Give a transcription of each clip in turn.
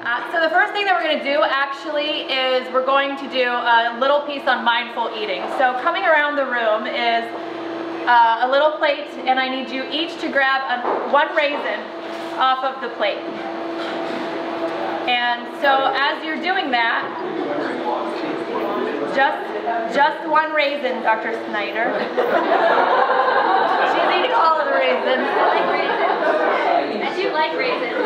So the first thing that we're going to do actually is we're going to do a little piece on mindful eating. So coming around the room is a little plate, and I need you each to grab one raisin off of the plate. And so as you're doing that, just one raisin, Dr. Snyder. She's eating all of the raisins. I like raisins. I do like raisins.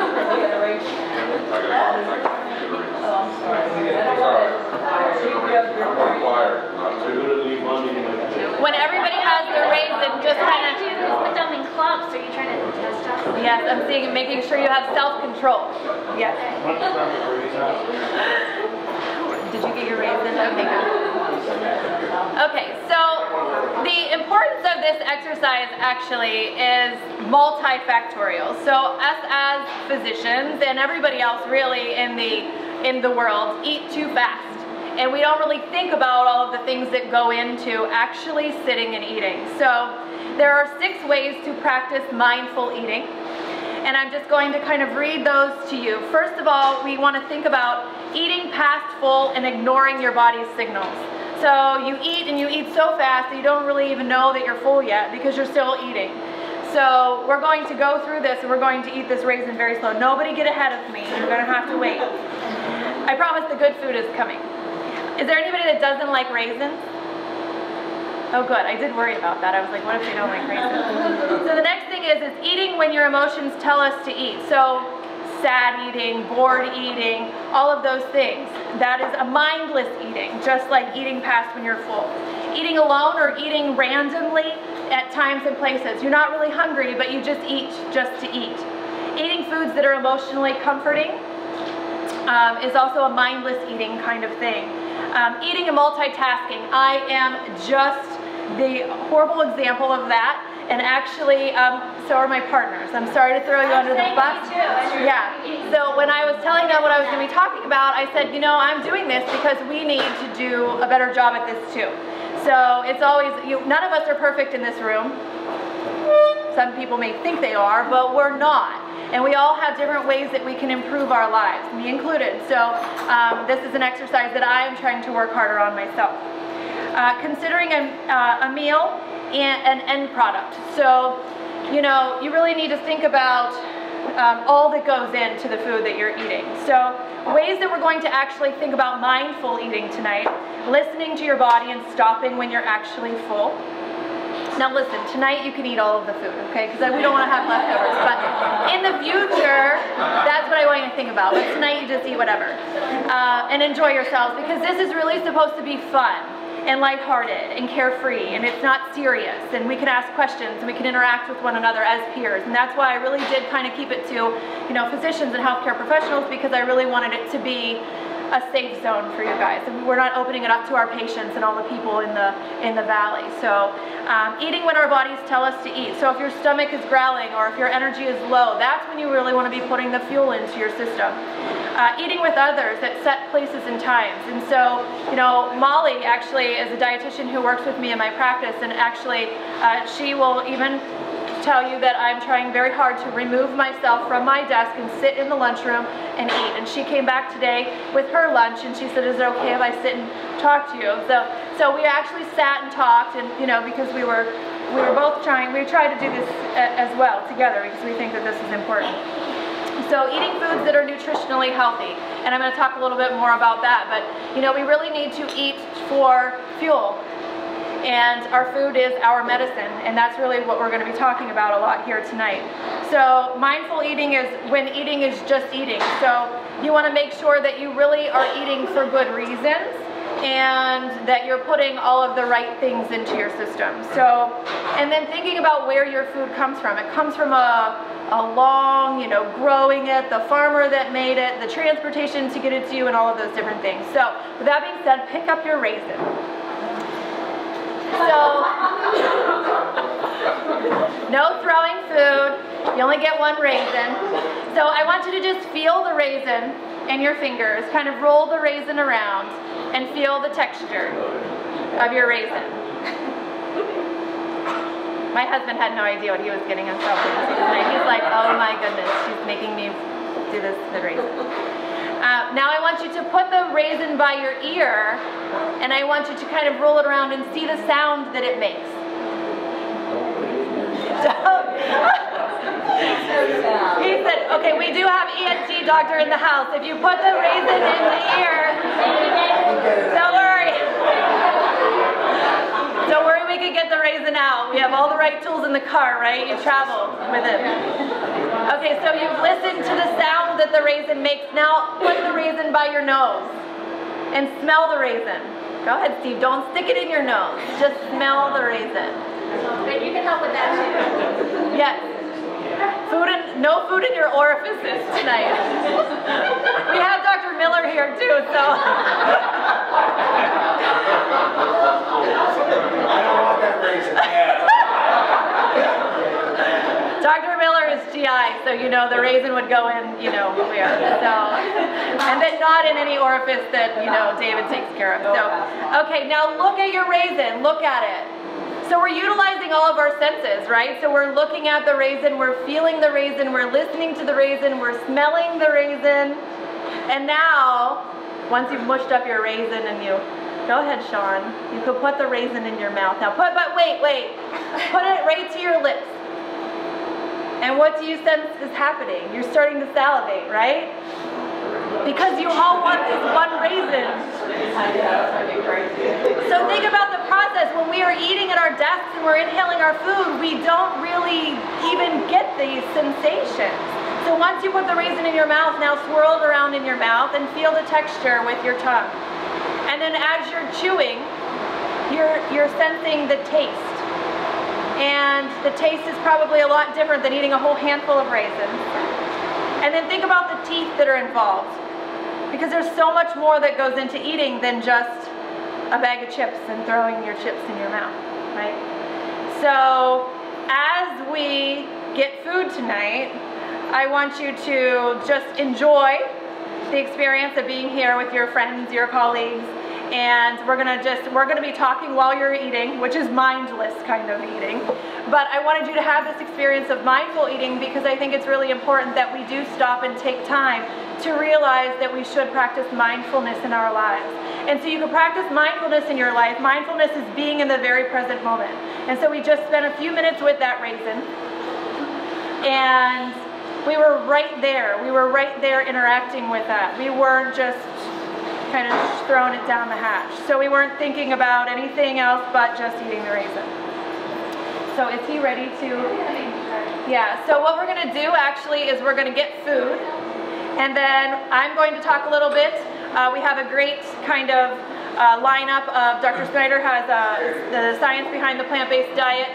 When everybody has their raisin, just kind of put them in clumps. Are you trying to test us? Yes, I'm seeing, making sure you have self-control. Yes. Did you get your raisin? Okay, good. Okay, so the importance of this exercise actually is multifactorial. So us as physicians and everybody else really in the world eat too fast. And we don't really think about all of the things that go into actually sitting and eating. So there are 6 ways to practice mindful eating. And I'm just going to kind of read those to you. First of all, we want to think about eating past full and ignoring your body's signals. So you eat and you eat so fast that you don't really even know that you're full yet because you're still eating. So we're going to go through this and we're going to eat this raisin very slow. Nobody get ahead of me. You're going to have to wait. I promise the good food is coming. Is there anybody that doesn't like raisins? Oh good, I did worry about that. I was like, what if they don't like raisins? So the next thing is eating when your emotions tell us to eat. So sad eating, bored eating, all of those things. That is a mindless eating, just like eating past when you're full. Eating alone or eating randomly at times and places. You're not really hungry, but you just eat just to eat. Eating foods that are emotionally comforting is also a mindless eating kind of thing. Eating and multitasking. I am just the horrible example of that, and actually so are my partners. I'm sorry to throw you under the bus. Yeah. So when I was telling them what I was going to be talking about, I said, you know, I'm doing this because we need to do a better job at this too. So it's always, none of us are perfect in this room. Some people may think they are, but we're not. And we all have different ways that we can improve our lives, me included. So this is an exercise that I am trying to work harder on myself. Considering a meal and an end product. So, you know, you really need to think about all that goes into the food that you're eating. So ways that we're going to actually think about mindful eating tonight, listening to your body and stopping when you're actually full. Now listen, tonight you can eat all of the food, okay? Because we don't want to have leftovers. But in the future, that's what I want you to think about. But tonight you just eat whatever. And enjoy yourselves, because this is really supposed to be fun and lighthearted and carefree, and it's not serious. And we can ask questions and we can interact with one another as peers. And that's why I really did kind of keep it to, you know, physicians and healthcare professionals, because I really wanted it to be a safe zone for you guys. And we're not opening it up to our patients and all the people in the valley. So eating when our bodies tell us to eat. So if your stomach is growling or if your energy is low, that's when you really want to be putting the fuel into your system. Eating with others at set places and times. And so, you know, Molly actually is a dietitian who works with me in my practice, and actually she will even tell you that I'm trying very hard to remove myself from my desk and sit in the lunchroom and eat. And she came back today with her lunch and she said, is it okay if I sit and talk to you? So we actually sat and talked, and you know, because we were both trying, we tried to do this as well together because we think that this is important. So eating foods that are nutritionally healthy, and I'm going to talk a little bit more about that, but you know, we really need to eat for fuel. And our food is our medicine, and that's really what we're going to be talking about a lot here tonight. So mindful eating is when eating is just eating. So you want to make sure that you really are eating for good reasons and that you're putting all of the right things into your system. So, and then thinking about where your food comes from. It comes from a long, you know, growing it, the farmer that made it, the transportation to get it to you, and all of those different things. So with that being said, pick up your raisin. So, no throwing food, you only get one raisin. So I want you to just feel the raisin in your fingers, kind of roll the raisin around and feel the texture of your raisin. My husband had no idea what he was getting himself into tonight. He's like, oh my goodness, she's making me do this to the raisin. Now I want you to put the raisin by your ear, and I want you to kind of roll it around and see the sound that it makes. He said, okay, we do have ENT doctor in the house. If you put the raisin in the ear, don't worry. Don't worry, we can get the raisin out. We have all the right tools in the car, right? You travel with it. Okay, so you've listened to the sound that the raisin makes. Now put the raisin by your nose and smell the raisin. Go ahead, Steve. Don't stick it in your nose. Just smell the raisin. But you can help with that too. Yes. No food in your orifices tonight. We have Dr. Miller here too, so. I don't want that raisin. Dr. Miller is GI, so you know the raisin would go in, you know, where. So, and then not in any orifice that, you know, David takes care of. So, okay, now look at your raisin. Look at it. So we're utilizing all of our senses, right? So we're looking at the raisin, we're feeling the raisin, we're listening to the raisin, we're smelling the raisin. And now, once you've mushed up your raisin and you, go ahead, Sean, you could put the raisin in your mouth. Now but wait, put it right to your lips. And what do you sense is happening? You're starting to salivate, right? Because you all want this one raisin. So think about the process. When we are eating at our desks and we're inhaling our food, we don't really even get these sensations. So once you put the raisin in your mouth, now swirl it around in your mouth and feel the texture with your tongue. And then as you're chewing, you're sensing the taste. And the taste is probably a lot different than eating a whole handful of raisins. And then think about the teeth that are involved. Because there's so much more that goes into eating than just a bag of chips and throwing your chips in your mouth, right? So as we get food tonight, I want you to just enjoy the experience of being here with your friends, your colleagues, and we're gonna be talking while you're eating, which is mindless kind of eating. But I wanted you to have this experience of mindful eating because I think it's really important that we do stop and take time to realize that we should practice mindfulness in our lives. And so you can practice mindfulness in your life. Mindfulness is being in the very present moment. And so we just spent a few minutes with that raisin. And we were right there. We were right there interacting with that. We weren't just kind of throwing it down the hatch. So we weren't thinking about anything else but just eating the raisin. So is he ready to? Yeah, so what we're gonna do actually is we're gonna get food, and then I'm going to talk a little bit. We have a great kind of lineup of Dr. Snyder has the science behind the plant-based diet.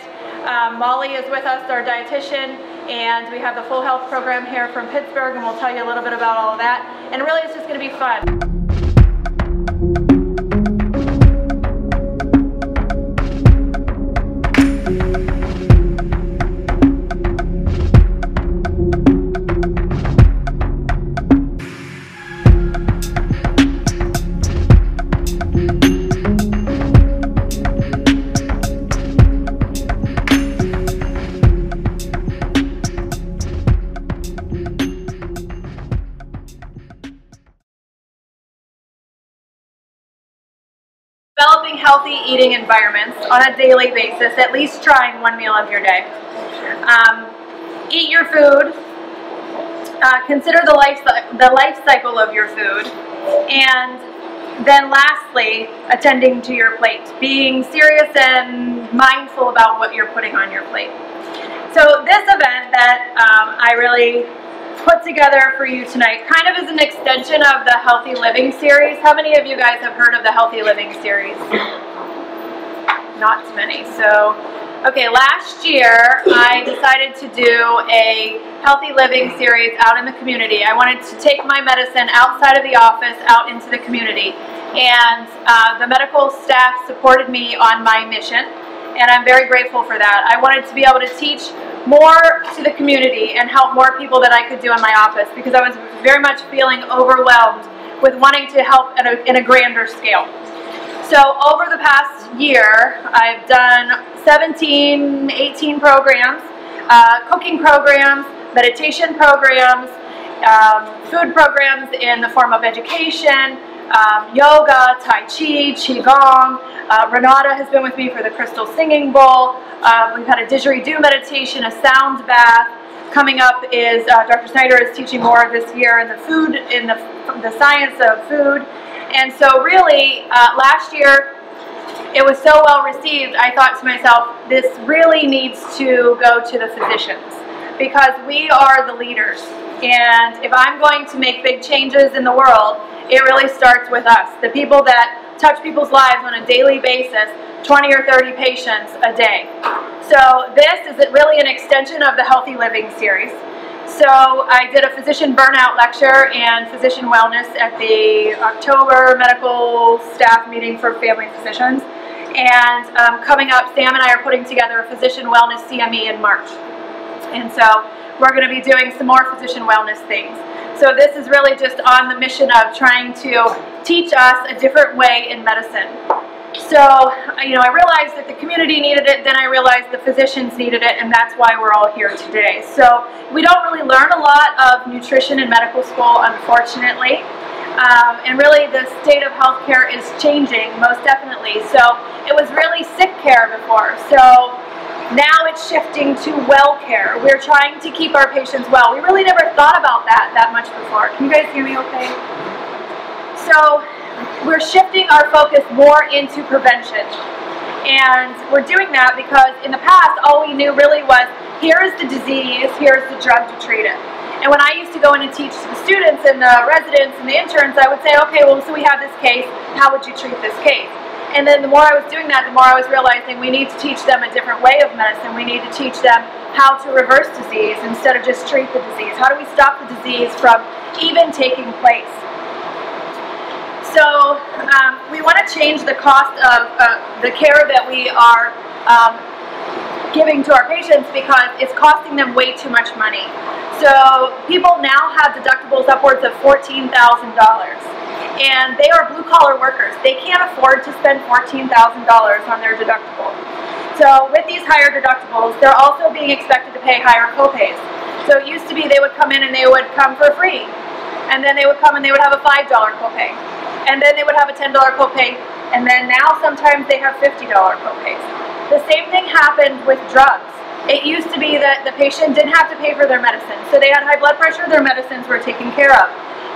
Molly is with us, our dietitian, and we have the Full Health program here from Pittsburgh, and we'll tell you a little bit about all of that. And really it's just gonna be fun. Developing healthy eating environments on a daily basis, at least trying one meal of your day. Eat your food, consider the life cycle of your food, and then lastly, attending to your plate, being serious and mindful about what you're putting on your plate. So this event that I really put together for you tonight kind of is an extension of the Healthy Living series. How many of you guys have heard of the Healthy Living series? Not too many. So, okay, last year I decided to do a Healthy Living series out in the community. I wanted to take my medicine outside of the office, out into the community. And the medical staff supported me on my mission, and I'm very grateful for that. I wanted to be able to teach more to the community and help more people than I could do in my office because I was very much feeling overwhelmed with wanting to help in a grander scale. So over the past year, I've done 17, 18 programs, cooking programs, meditation programs, food programs in the form of education, yoga, Tai Chi, Qigong. Renata has been with me for the Crystal Singing Bowl. We've had a didgeridoo meditation, a sound bath. Coming up is Dr. Snyder is teaching more this year in the food, in the science of food. And so really, last year, it was so well received, I thought to myself, this really needs to go to the physicians, because we are the leaders. And if I'm going to make big changes in the world, it really starts with us, the people that touch people's lives on a daily basis, 20 or 30 patients a day. So this is really an extension of the Healthy Living series. So I did a physician burnout lecture and physician wellness at the October medical staff meeting for family physicians. And coming up, Sam and I are putting together a physician wellness CME in March. And so we're going to be doing some more physician wellness things. So this is really just on the mission of trying to teach us a different way in medicine. So, you know, I realized that the community needed it, then I realized the physicians needed it, and that's why we're all here today. So we don't really learn a lot of nutrition in medical school, unfortunately. And really the state of healthcare is changing, most definitely. So it was really sick care before. So now it's shifting to well care. We're trying to keep our patients well. We really never thought about that much before. Can you guys hear me okay? So we're shifting our focus more into prevention. And we're doing that because in the past, all we knew really was, here is the disease, here's the drug to treat it. And when I used to go in and teach the students and the residents and the interns, I would say, okay, well, so we have this case, how would you treat this case? And then the more I was doing that, the more I was realizing we need to teach them a different way of medicine. We need to teach them how to reverse disease instead of just treat the disease. How do we stop the disease from even taking place? So we want to change the cost of the care that we are giving to our patients because it's costing them way too much money. So people now have deductibles upwards of $14,000. And they are blue-collar workers. They can't afford to spend $14,000 on their deductible. So with these higher deductibles, they're also being expected to pay higher copays. So it used to be they would come in and they would come for free. And then they would come and they would have a $5 copay. And then they would have a $10 copay. And then now sometimes they have $50 copays. The same thing happened with drugs. It used to be that the patient didn't have to pay for their medicine. So they had high blood pressure, their medicines were taken care of.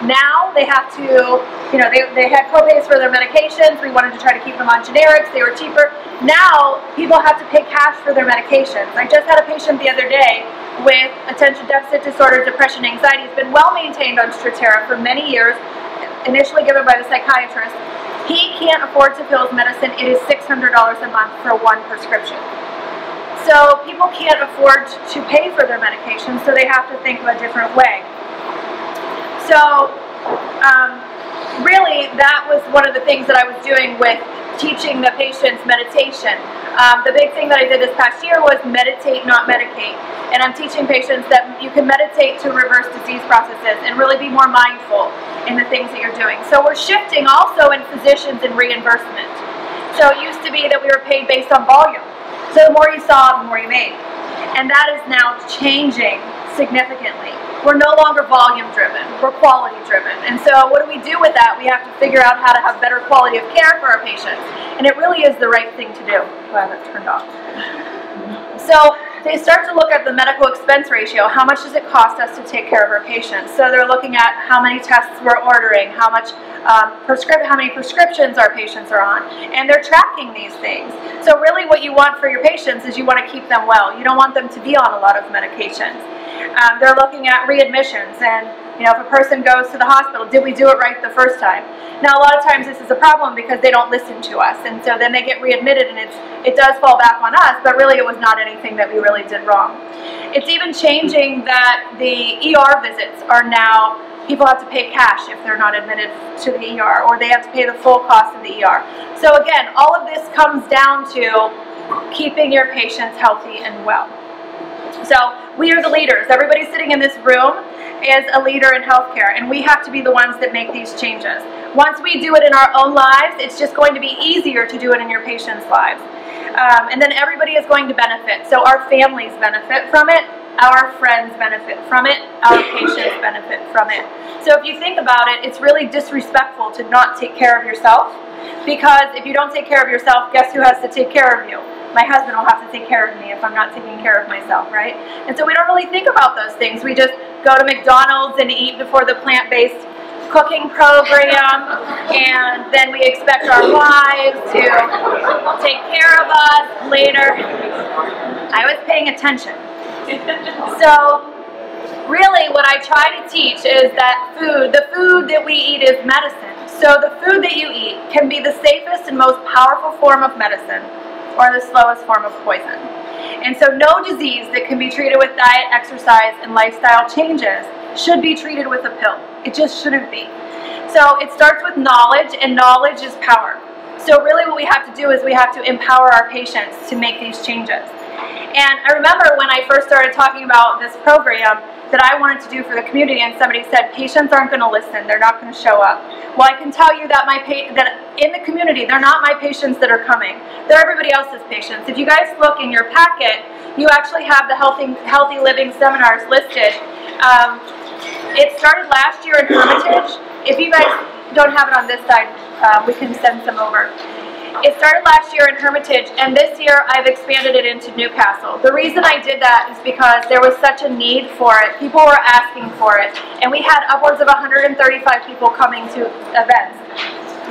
Now they have to, you know, they had copays for their medications. We wanted to try to keep them on generics. They were cheaper. Now people have to pay cash for their medications. I just had a patient the other day with attention deficit disorder, depression, anxiety. He's been well maintained on Strattera for many years, initially given by the psychiatrist. He can't afford to fill his medicine. It is $600 a month for one prescription. So people can't afford to pay for their medication, so they have to think of a different way. So really that was one of the things that I was doing with teaching the patients meditation. The big thing that I did this past year was meditate, not medicate. And I'm teaching patients that you can meditate to reverse disease processes and really be more mindful in the things that you're doing. So we're shifting also in physicians and reimbursement. So it used to be that we were paid based on volume. So the more you saw, the more you made. And that is now changing significantly. We're no longer volume driven, we're quality driven. And so what do we do with that? We have to figure out how to have better quality of care for our patients. And it really is the right thing to do. Glad that turned off. So they start to look at the medical expense ratio. How much does it cost us to take care of our patients? So they're looking at how many tests we're ordering, how many prescriptions our patients are on, and they're tracking these things. So really what you want for your patients is you want to keep them well. You don't want them to be on a lot of medications. They're looking at readmissions, and you know, if a person goes to the hospital, did we do it right the first time? Now a lot of times this is a problem because they don't listen to us, and so then they get readmitted and it does fall back on us, but really it was not anything that we really did wrong. It's even changing that the ER visits are now, people have to pay cash if they're not admitted to the ER, or they have to pay the full cost of the ER. So again, all of this comes down to keeping your patients healthy and well. So we are the leaders. Everybody sitting in this room is a leader in healthcare, and we have to be the ones that make these changes. Once we do it in our own lives, it's just going to be easier to do it in your patients' lives. And then everybody is going to benefit. So our families benefit from it, our friends benefit from it, our patients benefit from it. So if you think about it, it's really disrespectful to not take care of yourself, because if you don't take care of yourself, guess who has to take care of you? My husband will have to take care of me if I'm not taking care of myself, right? And so we don't really think about those things. We just go to McDonald's and eat before the plant-based cooking program, and then we expect our wives to take care of us later. I was paying attention. So really what I try to teach is that the food that we eat is medicine. So the food that you eat can be the safest and most powerful form of medicine, or the slowest form of poison. And so no disease that can be treated with diet, exercise, and lifestyle changes should be treated with a pill. It just shouldn't be. So it starts with knowledge, and knowledge is power. So really what we have to do is we have to empower our patients to make these changes. And I remember when I first started talking about this program that I wanted to do for the community, and somebody said, patients aren't going to listen, they're not going to show up. Well, I can tell you that that in the community, they're not my patients that are coming. They're everybody else's patients. If you guys look in your packet, you actually have the healthy living seminars listed. It started last year in Hermitage. If you guys don't have it on this side, we can send some over. It started last year in Hermitage, and this year I've expanded it into Newcastle. The reason I did that is because there was such a need for it. People were asking for it, and we had upwards of 135 people coming to events.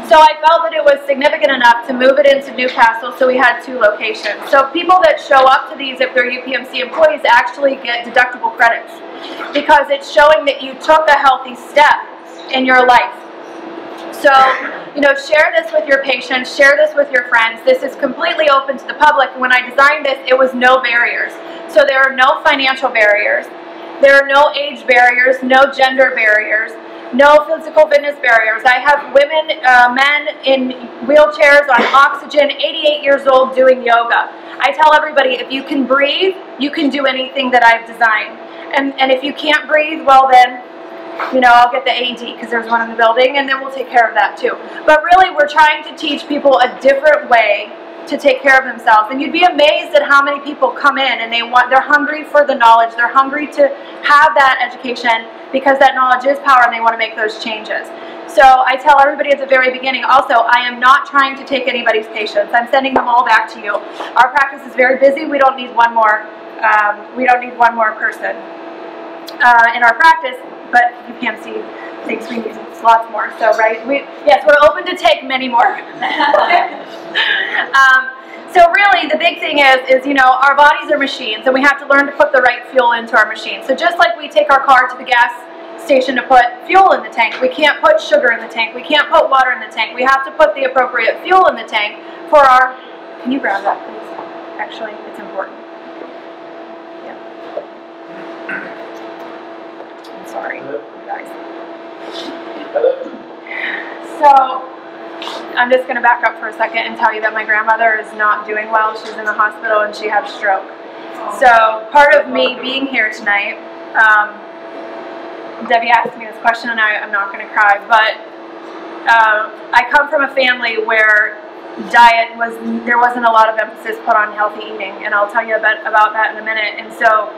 So I felt that it was significant enough to move it into Newcastle, so we had 2 locations. So people that show up to these, if they're UPMC employees, actually get deductible credits, because it's showing that you took a healthy step in your life. So, you know, share this with your patients, share this with your friends. This is completely open to the public. When I designed this, it was no barriers. So there are no financial barriers. There are no age barriers, no gender barriers, no physical fitness barriers. I have women, men in wheelchairs on oxygen, 88 years old, doing yoga. I tell everybody, if you can breathe, you can do anything that I've designed. And if you can't breathe, well then, you know, I'll get the AED because there's one in the building, and then we'll take care of that too. But really, we're trying to teach people a different way to take care of themselves. And you'd be amazed at how many people come in and they're hungry for the knowledge. They're hungry to have that education, because that knowledge is power, and they want to make those changes. So I tell everybody at the very beginning also, I am not trying to take anybody's patients. I'm sending them all back to you. Our practice is very busy. We don't need one more. We don't need one more person in our practice. But UPMC thinks we need lots more. So, right? Yes, we're open to take many more. So really, the big thing is, you know, our bodies are machines, and we have to learn to put the right fuel into our machine. So just like we take our car to the gas station to put fuel in the tank, we can't put sugar in the tank, we can't put water in the tank. We have to put the appropriate fuel in the tank for our... Can you grab that, please? Actually, it's important. Sorry, guys. So, I'm just going to back up for a second and tell you that my grandmother is not doing well. She's in the hospital and she had a stroke. So, part of me being here tonight, Debbie asked me this question, and I'm not going to cry, but I come from a family where there wasn't a lot of emphasis put on healthy eating, and I'll tell you about that in a minute. And so,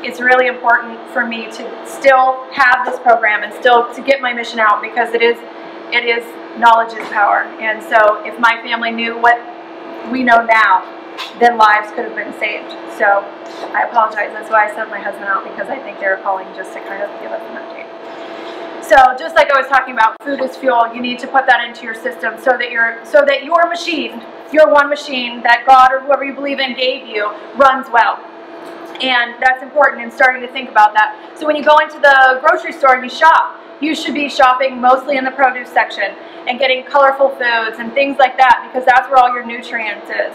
it's really important for me to still have this program and still to get my mission out, because it is knowledge is power. And so if my family knew what we know now, then lives could have been saved. So I apologize. That's why I sent my husband out, because I think they were calling just to kind of give us an update. So just like I was talking about, food is fuel. You need to put that into your system so that your machine, your one machine that God or whoever you believe in gave you, runs well. And that's important in starting to think about that. So when you go into the grocery store and you shop, you should be shopping mostly in the produce section and getting colorful foods and things like that, because that's where all your nutrients is.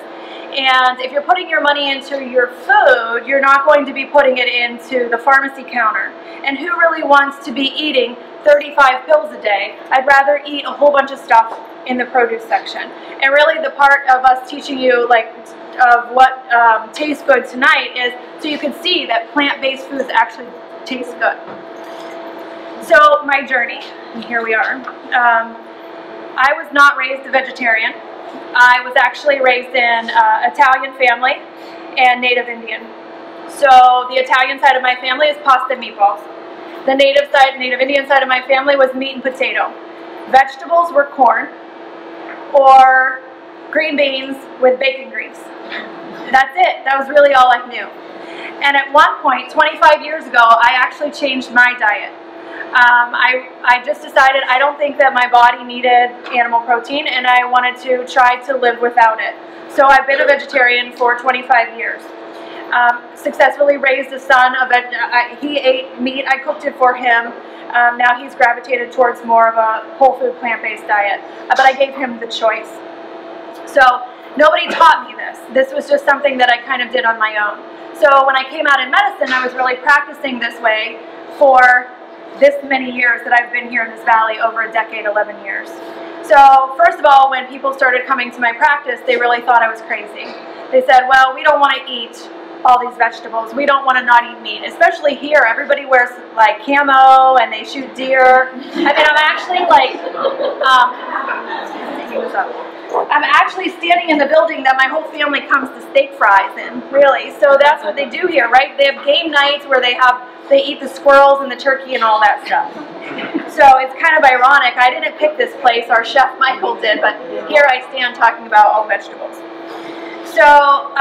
And if you're putting your money into your food, you're not going to be putting it into the pharmacy counter. And who really wants to be eating 35 pills a day? I'd rather eat a whole bunch of stuff in the produce section. And really the part of us teaching you of what tastes good tonight is so you can see that plant-based foods actually taste good. So my journey, and here we are. I was not raised a vegetarian. I was actually raised in Italian family and Native Indian. So the Italian side of my family is pasta and meatballs. The Native Indian side of my family was meat and potato. Vegetables were corn or green beans with bacon grease. That's it. That was really all I knew. And at one point, 25 years ago, I actually changed my diet. I just decided I don't think that my body needed animal protein, and I wanted to try to live without it. So I've been a vegetarian for 25 years. Successfully raised a son. He ate meat. I cooked it for him. Now he's gravitated towards more of a whole food plant-based diet. But I gave him the choice. So nobody taught me this. This was just something that I kind of did on my own. So when I came out in medicine, I was really practicing this way for this many years that I've been here in this valley, over a decade, 11 years. So first of all, when people started coming to my practice, they really thought I was crazy. They said, well, we don't want to eat all these vegetables. We don't want to not eat meat. Especially here, everybody wears like camo and they shoot deer. I mean, I'm actually like, I'm actually standing in the building that my whole family comes to steak fries in, really. So that's what they do here, right? They have game nights where they eat the squirrels and the turkey and all that stuff. So it's kind of ironic. I didn't pick this place. Our chef Michael did, but here I stand talking about all vegetables. So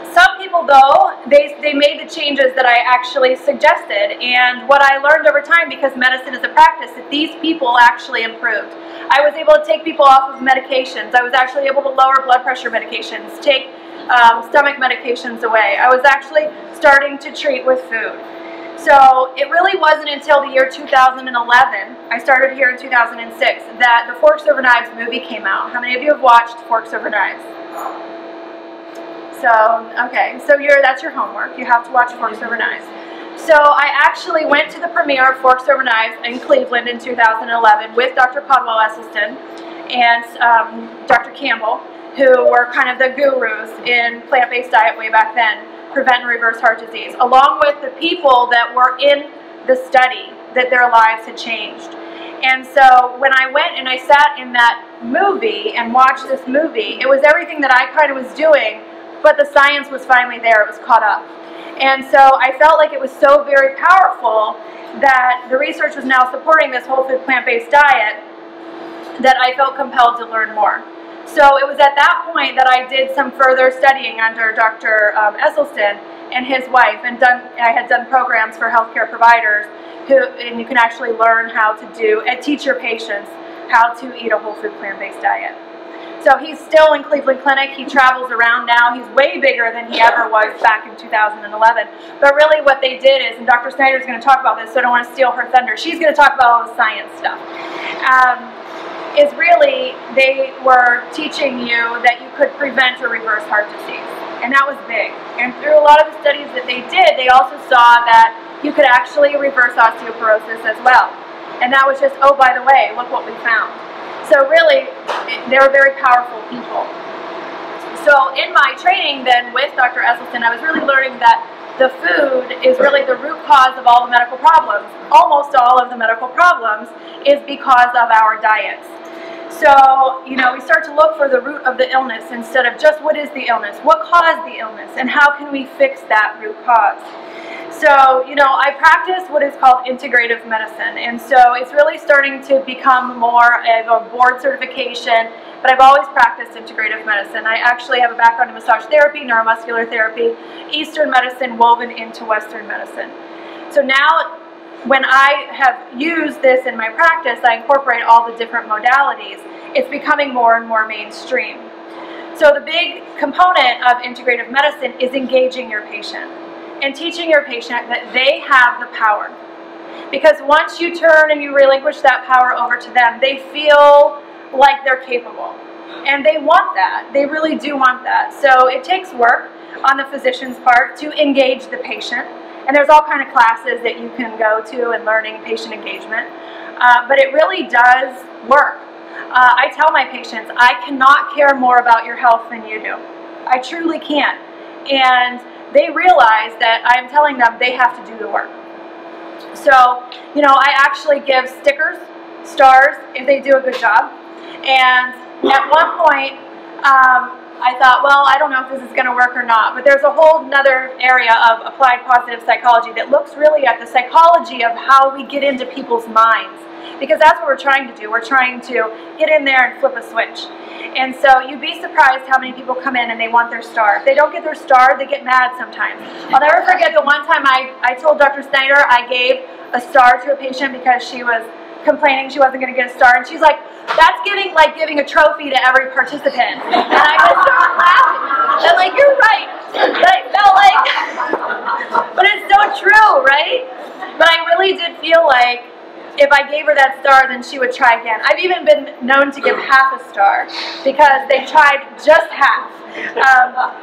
some people, though, they made the changes that I actually suggested, and what I learned over time, because medicine is a practice, that these people actually improved. I was able to take people off of medications. I was actually able to lower blood pressure medications, take stomach medications away. I was actually starting to treat with food. So it really wasn't until the year 2011, I started here in 2006, that the Forks Over Knives movie came out. How many of you have watched Forks Over Knives? So, okay, so that's your homework. You have to watch Forks Over Knives. So I actually went to the premiere of Forks Over Knives in Cleveland in 2011 with Dr. Caldwell-Esselstyn and Dr. Campbell, who were kind of the gurus in plant-based diet way back then, prevent and reverse heart disease, along with the people that were in the study that their lives had changed. And so when I went and I sat in that movie and watched this movie, it was everything that I kind of was doing, but the science was finally there. It was caught up. And so I felt like it was so very powerful that the research was now supporting this whole food plant-based diet that I felt compelled to learn more. So it was at that point that I did some further studying under Dr. Esselstyn and his wife, and I had done programs for healthcare providers and you can actually learn how to teach your patients how to eat a whole food plant-based diet. So he's still in Cleveland Clinic. He travels around now. He's way bigger than he ever was back in 2011. But really what they did is, and Dr. Snyder's going to talk about this, so I don't want to steal her thunder. She's going to talk about all the science stuff. Is really they were teaching you that you could prevent or reverse heart disease. And that was big. And through a lot of the studies that they did, they also saw that you could actually reverse osteoporosis as well. And that was just, oh, by the way, look what we found. So really, they were very powerful people. So in my training then with Dr. Esselstyn, I was really learning that the food is really the root cause of all the medical problems. Almost all of the medical problems is because of our diets. So, you know, we start to look for the root of the illness instead of just what is the illness, what caused the illness, and how can we fix that root cause. So, you know, I practice what is called integrative medicine, and so it's really starting to become more of a board certification, but I've always practiced integrative medicine. I actually have a background in massage therapy, neuromuscular therapy, Eastern medicine woven into Western medicine. So now, when I have used this in my practice, I incorporate all the different modalities. It's becoming more and more mainstream. So the big component of integrative medicine is engaging your patient and teaching your patient that they have the power. Because once you turn and you relinquish that power over to them, they feel like they're capable. And they want that. They really do want that. So it takes work on the physician's part to engage the patient. And there's all kind of classes that you can go to in learning patient engagement. But it really does work. I tell my patients, I cannot care more about your health than you do. I truly can't. And they realize that I'm telling them they have to do the work. So, you know, I actually give stickers, stars, if they do a good job. And at one point, I thought, well, I don't know if this is going to work or not. But there's a whole nother area of applied positive psychology that looks really at the psychology of how we get into people's minds. Because that's what we're trying to do. We're trying to get in there and flip a switch. And so you'd be surprised how many people come in and they want their star. If they don't get their star, they get mad sometimes. I'll never forget the one time I told Dr. Snyder I gave a star to a patient because she was complaining she wasn't going to get a star. And she's like, that's like giving a trophy to every participant. And I just started laughing. I'm like, you're right. But I felt like, but it's so true, right? But I really did feel like if I gave her that star, then she would try again. I've even been known to give half a star because they tried just half.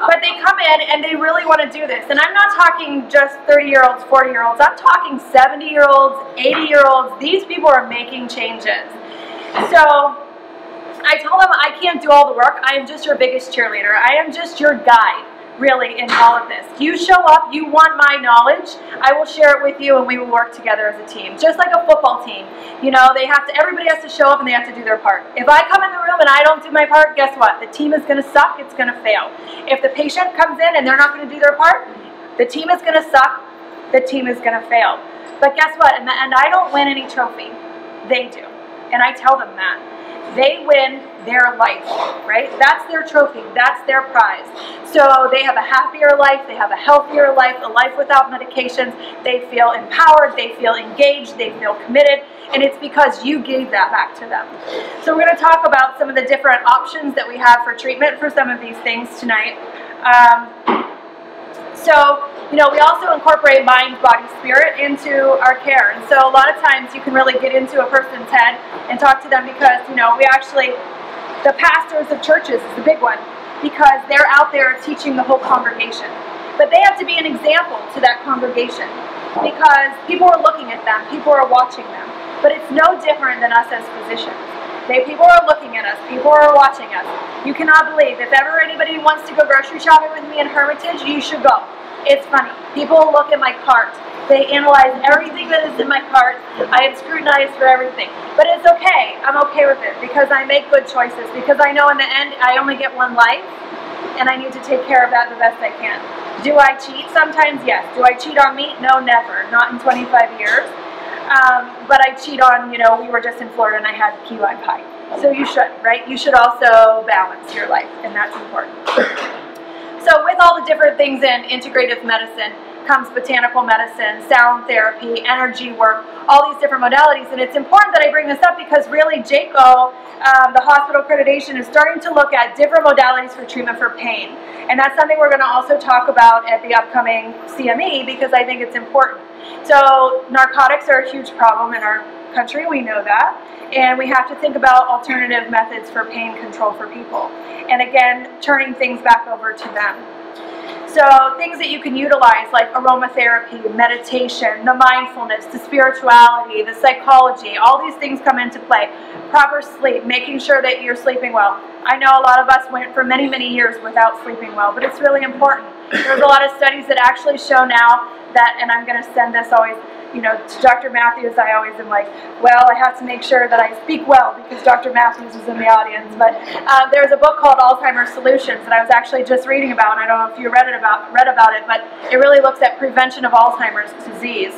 But they come in and they really want to do this. And I'm not talking just 30-year-olds, 40-year-olds. I'm talking 70-year-olds, 80-year-olds. These people are making changes. So I told them I can't do all the work. I am just your biggest cheerleader. I am just your guide, really, in all of this. You show up, you want my knowledge, I will share it with you and we will work together as a team. Just like a football team. You know, everybody has to show up and they have to do their part. If I come in the room and I don't do my part, guess what? The team is going to suck, it's going to fail. If the patient comes in and they're not going to do their part, the team is going to suck, the team is going to fail. But guess what? In the end, I don't win any trophy. They do. And I tell them that. They win their life, right? That's their trophy. That's their prize. So they have a happier life. They have a healthier life, a life without medications. They feel empowered. They feel engaged. They feel committed. And it's because you gave that back to them. So we're going to talk about some of the different options that we have for treatment for some of these things tonight. So, you know, we also incorporate mind, body, spirit into our care. And so a lot of times you can really get into a person's head and talk to them because, you know, the pastors of churches is the big one because they're out there teaching the whole congregation. But they have to be an example to that congregation because people are looking at them, people are watching them. But it's no different than us as physicians. People are looking at us. People are watching us. You cannot believe. If ever anybody wants to go grocery shopping with me in Hermitage, you should go. It's funny. People look at my cart. They analyze everything that is in my cart. I am scrutinized for everything. But it's okay. I'm okay with it because I make good choices. Because I know in the end, I only get one life. And I need to take care of that the best I can. Do I cheat sometimes? Yes. Do I cheat on meat? No, never. Not in 25 years. But I cheat on, you know, we were just in Florida and I had key lime pie. So you should, right? You should also balance your life, and that's important. So with all the different things in integrative medicine comes botanical medicine, sound therapy, energy work, all these different modalities. And it's important that I bring this up because really JACO, the hospital accreditation, is starting to look at different modalities for treatment for pain. And that's something we're going to also talk about at the upcoming CME because I think it's important. So narcotics are a huge problem in our country, we know that. And we have to think about alternative methods for pain control for people. And again, turning things back over to them. So things that you can utilize like aromatherapy, meditation, the mindfulness, the spirituality, the psychology, all these things come into play. Proper sleep, making sure that you're sleeping well. I know a lot of us went for many, many years without sleeping well, but it's really important. There's a lot of studies that actually show now that, and I'm going to send this always, you know, to Dr. Matthews. I always am like, well, I have to make sure that I speak well because Dr. Matthews is in the audience. But there's a book called Alzheimer's Solutions that I was actually just reading about, and I don't know if you read about it, but it really looks at prevention of Alzheimer's disease.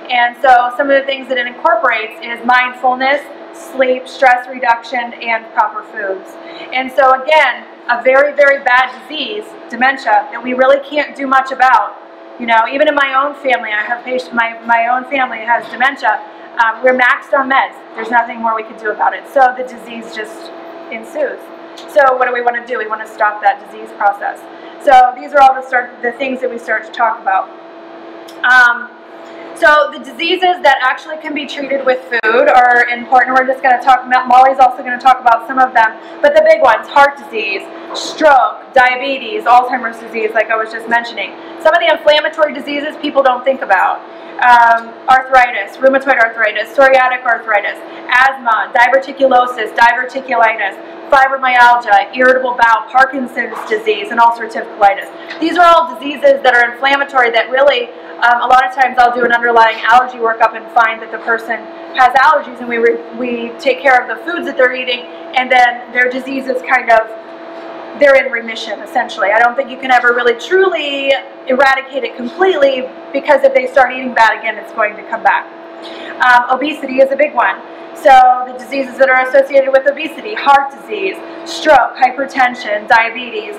And so some of the things that it incorporates is mindfulness, sleep, stress reduction, and proper foods. And so again, a very, very bad disease, dementia, that we really can't do much about. You know, even in my own family, I have patients, my own family has dementia. We're maxed on meds. There's nothing more we can do about it. So the disease just ensues. So what do we want to do? We want to stop that disease process. So these are all the things that we start to talk about. So the diseases that actually can be treated with food are important. We're just going to talk about, Molly's also going to talk about some of them. But the big ones, heart disease, stroke, diabetes, Alzheimer's disease, like I was just mentioning. Some of the inflammatory diseases people don't think about. Arthritis, rheumatoid arthritis, psoriatic arthritis, asthma, diverticulosis, diverticulitis, fibromyalgia, irritable bowel, Parkinson's disease, and ulcerative colitis. These are all diseases that are inflammatory that really, a lot of times I'll do an underlying allergy workup and find that the person has allergies, and we take care of the foods that they're eating, and then their diseases kind of they're in remission, essentially. I don't think you can ever really truly eradicate it completely, because if they start eating bad again, it's going to come back. Obesity is a big one. So the diseases that are associated with obesity: heart disease, stroke, hypertension, diabetes,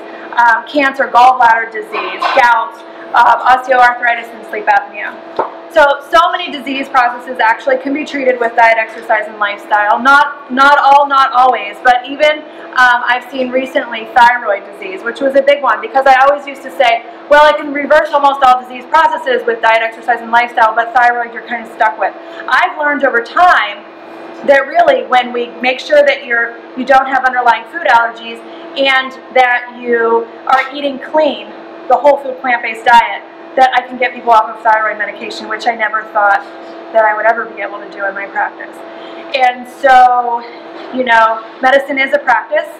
cancer, gallbladder disease, gout, osteoarthritis, and sleep apnea. So many disease processes actually can be treated with diet, exercise, and lifestyle. Not always, but even I've seen recently thyroid disease, which was a big one, because I always used to say, well, I can reverse almost all disease processes with diet, exercise, and lifestyle, but thyroid you're kind of stuck with. I've learned over time that really, when we make sure that you don't have underlying food allergies and that you are eating clean, the whole food plant-based diet, that I can get people off of thyroid medication, which I never thought that I would ever be able to do in my practice. And so, you know, medicine is a practice,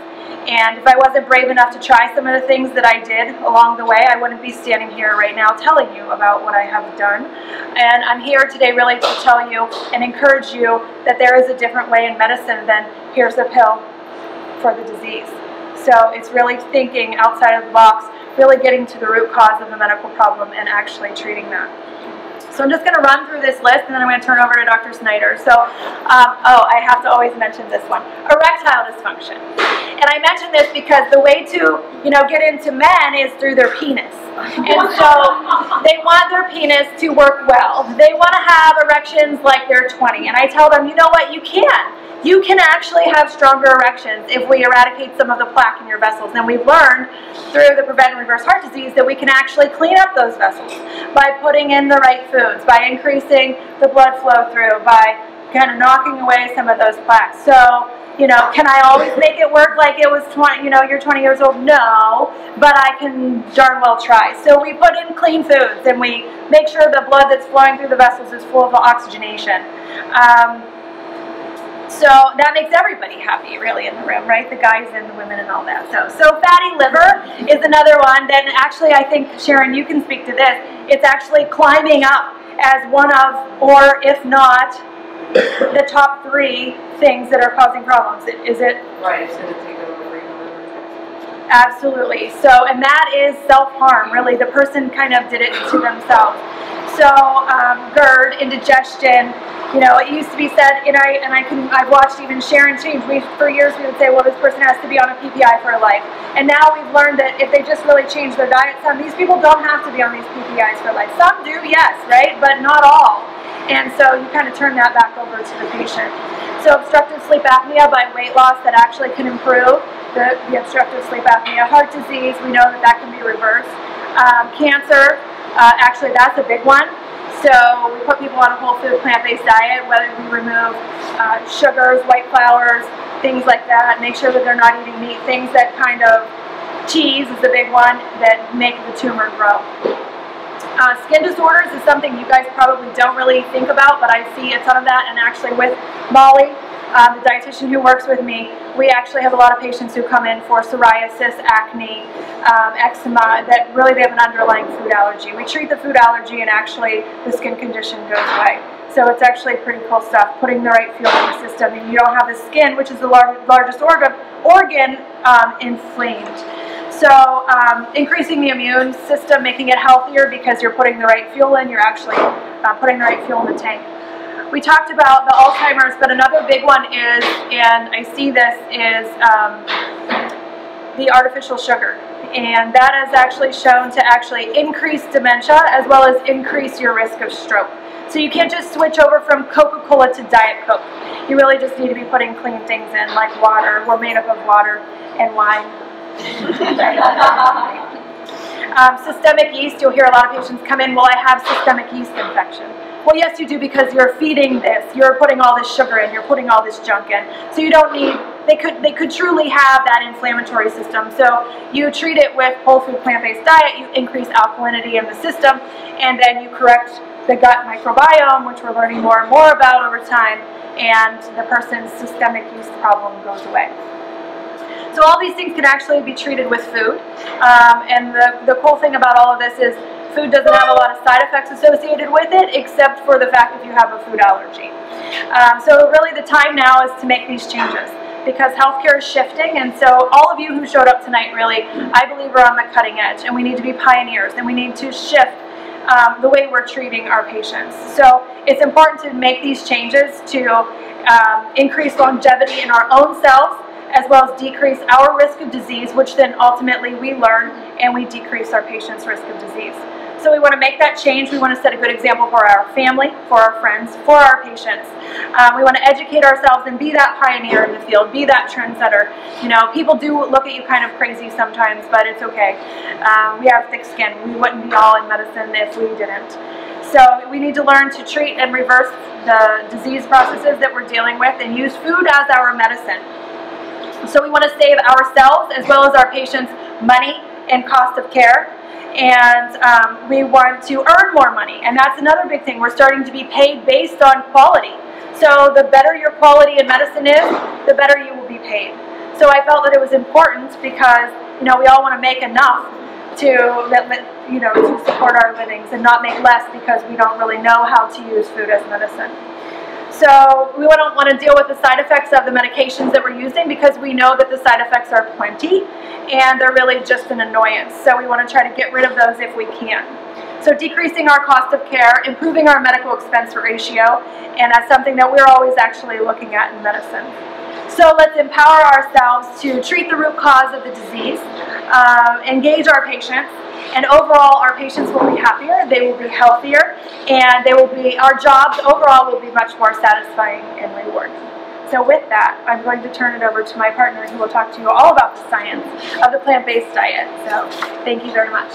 and if I wasn't brave enough to try some of the things that I did along the way, I wouldn't be standing here right now telling you about what I have done. And I'm here today really to tell you and encourage you that there is a different way in medicine than here's a pill for the disease. So it's really thinking outside of the box, really getting to the root cause of the medical problem and actually treating that. So I'm just going to run through this list, and then I'm going to turn over to Dr. Snyder. So, oh, I have to always mention this one: erectile dysfunction. And I mention this because the way to, you know, get into men is through their penis. And so they want their penis to work well. They want to have erections like they're 20. And I tell them, you know what, you can. You can actually have stronger erections if we eradicate some of the plaque in your vessels. And we've learned through the Prevent and Reverse Heart Disease that we can actually clean up those vessels by putting in the right foods, by increasing the blood flow through, by kind of knocking away some of those plaques. So, you know, can I always make it work like it was 20, you know, you're 20 years old? No, but I can darn well try. So we put in clean foods, and we make sure the blood that's flowing through the vessels is full of oxygenation. So that makes everybody happy, really, in the room, right? The guys and the women and all that. So fatty liver is another one that actually, I think, Sharon, you can speak to this. It's actually climbing up as one of, or if not, the top 3 things that are causing problems. Is it? Right, it's going to take over for you. Absolutely. So, and that is self-harm, really. The person kind of did it to themselves. So, GERD, indigestion. You know, it used to be said, and I've watched even Sharon change. For years we would say, well, this person has to be on a PPI for life. And now we've learned that if they just really change their diet, these people don't have to be on these PPIs for life. Some do, yes, right, but not all. And so you kind of turn that back over to the patient. So obstructive sleep apnea by weight loss, that actually can improve the obstructive sleep apnea. Heart disease, we know that can be reversed. Cancer, actually that's a big one. So we put people on a whole food plant-based diet, whether we remove sugars, white flours, things like that, make sure that they're not eating meat, things that kind of, cheese is the big one, that make the tumor grow. Skin disorders is something you guys probably don't really think about, but I see a ton of that, and actually with Molly, the dietitian who works with me, we actually have a lot of patients who come in for psoriasis, acne, eczema, that really they have an underlying food allergy. We treat the food allergy and actually the skin condition goes away. So it's actually pretty cool stuff, putting the right fuel in the system, and you don't have the skin, which is the largest organ inflamed. So increasing the immune system, making it healthier because you're putting the right fuel in, you're actually putting the right fuel in the tank. We talked about the Alzheimer's, but another big one is, and I see this, is the artificial sugar. And that is actually shown to actually increase dementia as well as increase your risk of stroke. So you can't just switch over from Coca-Cola to Diet Coke. You really just need to be putting clean things in, like water. We're made up of water and wine. Systemic yeast, you'll hear a lot of patients come in, well, I have systemic yeast infection. Well, yes, you do, because you're feeding this. You're putting all this sugar in. You're putting all this junk in. So you don't need, they could truly have that inflammatory system. So you treat it with whole food plant-based diet. You increase alkalinity in the system, and then you correct the gut microbiome, which we're learning more and more about over time, and the person's systemic yeast problem goes away. So all these things can actually be treated with food. And the cool thing about all of this is food doesn't have a lot of side effects associated with it, except for the fact if you have a food allergy. So really the time now is to make these changes. because healthcare is shifting, and so all of you who showed up tonight, really, I believe are on the cutting edge, and we need to be pioneers, and we need to shift the way we're treating our patients. So it's important to make these changes to increase longevity in our own selves, as well as decrease our risk of disease, which then ultimately we learn and we decrease our patients' risk of disease. So we want to make that change. We want to set a good example for our family, for our friends, for our patients. We want to educate ourselves and be that pioneer in the field, be that trendsetter. You know, people do look at you kind of crazy sometimes, but it's okay. We have thick skin. We wouldn't be all in medicine if we didn't. So we need to learn to treat and reverse the disease processes that we're dealing with and use food as our medicine. So we want to save ourselves as well as our patients money and cost of care. And we want to earn more money, and that's another big thing. We're starting to be paid based on quality. So the better your quality in medicine is, the better you will be paid. So I felt that it was important because, you know, we all want to make enough to support our livings and not make less because we don't really know how to use food as medicine. So we don't want to deal with the side effects of the medications that we're using because we know that the side effects are plenty and they're really just an annoyance. So we want to try to get rid of those if we can. So decreasing our cost of care, improving our medical expense ratio, and that's something that we're always actually looking at in medicine. So let's empower ourselves to treat the root cause of the disease, engage our patients, and overall our patients will be happier, they will be healthier, and our jobs overall will be much more satisfying and rewarding. So with that, I'm going to turn it over to my partner who will talk to you all about the science of the plant-based diet. So thank you very much.